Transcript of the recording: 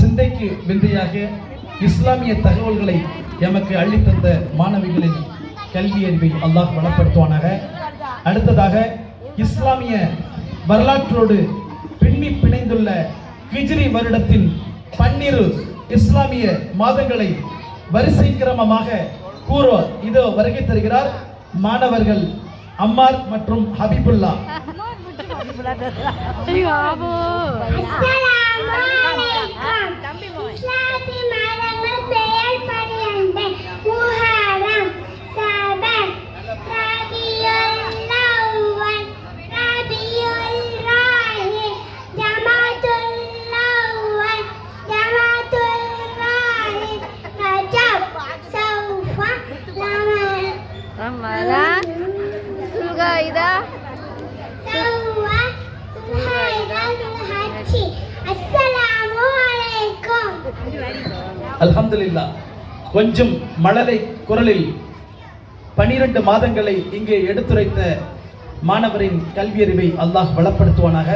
சிந்தைக்கு விந்தையாக இஸ்லாமிய தகவல்களை எமக்கு அள்ளித்தந்த மாணவிகளின் கல்வி அறிவை அல்லாஹ் வளப்படுத்துவானாக. அடுத்ததாக இஸ்லாமிய வரலாற்றோடு பின்னி பிணைந்துள்ள ஹிஜ்ரி வருடத்தின் 12 இஸ்லாமிய மாதங்களை வரிசை கிரமமாக கூற இதோ வருகை தருகிறார் மாணவர்கள் அம்மார் மற்றும் ஹபீபுல்லா. அல்ஹம்துலில்லாஹ். கொஞ்சம் மழலை குரலில் 12 மாதங்களை இங்கே எடுத்துரைத்த மாணவரின் கல்வியறிவை அல்லாஹ் வளப்படுத்துவானாக.